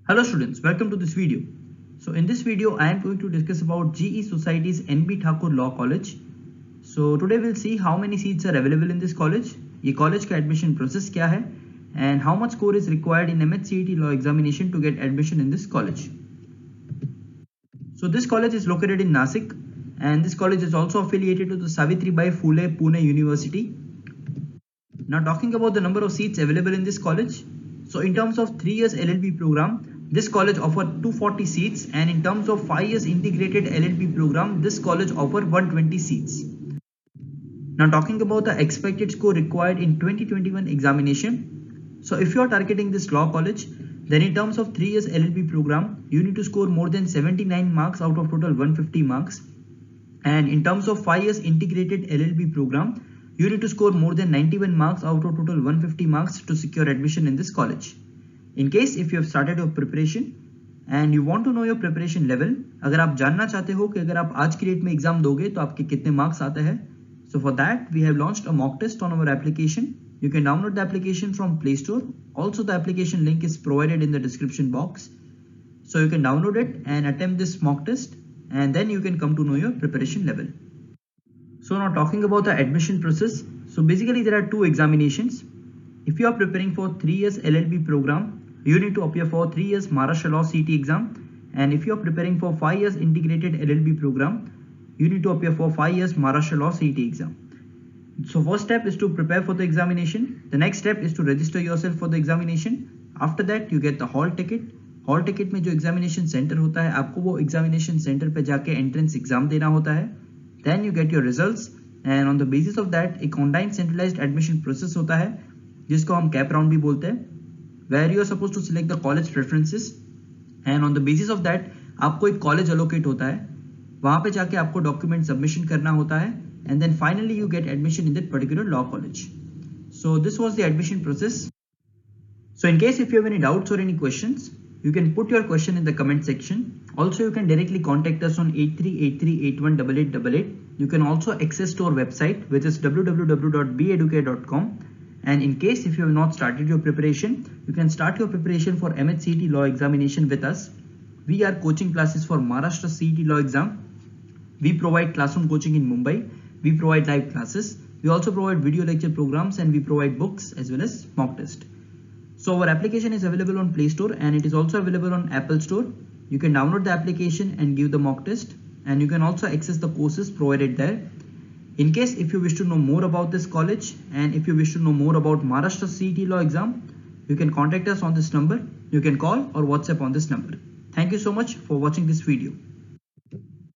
Hello students, welcome to this video. So in this video I am going to discuss about GE Society's NB Thakur Law College. So today we'll see how many seats are available in this college, ये college का admission process क्या है, and how much score is required in MHCET law examination to get admission in this college. So this college is located in Nasik, and this college is also affiliated to the Savitribai Phule Pune University. Now talking about the number of seats available in this college. So in terms of 3 years LLB program, this college offers 240 seats, and in terms of 5 years integrated LLB program, this college offers 120 seats. Now talking about the expected score required in 2021 examination. So if you are targeting this law college, then in terms of 3 years LLB program, you need to score more than 79 marks out of total 150 marks. And in terms of 5 years integrated LLB program, you need to score more than 91 marks out of total 150 marks to secure admission in this college. In case if you have started your preparation and you want to know your preparation level, अगर आप जानना चाहते हो कि अगर आप आज की डेट में एग्जाम दोगे तो आपके कितने मार्क्स आते हैं, so for that we have launched a mock test on our application. You can download the application from Play Store. Also the application link is provided in the description box, so you can download it and attempt this mock test, and then you can come to know your preparation level. So now talking about the admission process. So basically there are two examinations. If you are preparing for 3 years LLB program, you need to appear for 3 years Maharashtra Law CET exam, and if you are preparing for 5 years integrated LLB program, you need to appear for 5 years Maharashtra Law CET exam. So first step is to prepare for the examination. The next step is to register yourself for the examination. After that you get the hall ticket. Hall ticket में जो examination centre होता है, आपको वो examination centre पे जाके entrance exam देना होता है. Then you get your results, and on the basis of that एक ऑनलाइन सेंट्रलाइज्ड एडमिशन प्रोसेस होता है जिसको हम कैप राउंड भी बोलते हैं, where you are supposed to select the college preferences, and on the basis of that आपको एक कॉलेज अलोकेट होता है, वहां पे जाके आपको डॉक्यूमेंट सबमिशन करना होता है, and then finally you get admission in that particular law college. So this was the admission process. So in case if you have any doubts or any questions, you can put your question in the comment section. Also, you can directly contact us on 8383818888. You can also access to our website, which is www.beeducare.com. And in case if you have not started your preparation, you can start your preparation for MHCET law examination with us. We are coaching classes for Maharashtra CET law exam. We provide classroom coaching in Mumbai. We provide live classes. We also provide video lecture programs, and we provide books as well as mock test. So our application is available on Play Store, and it is also available on Apple Store. You can download the application and give the mock test, and you can also access the courses provided there. In case if you wish to know more about this college, and if you wish to know more about Maharashtra CET law exam, you can contact us on this number. You can call or WhatsApp on this number. Thank you so much for watching this video.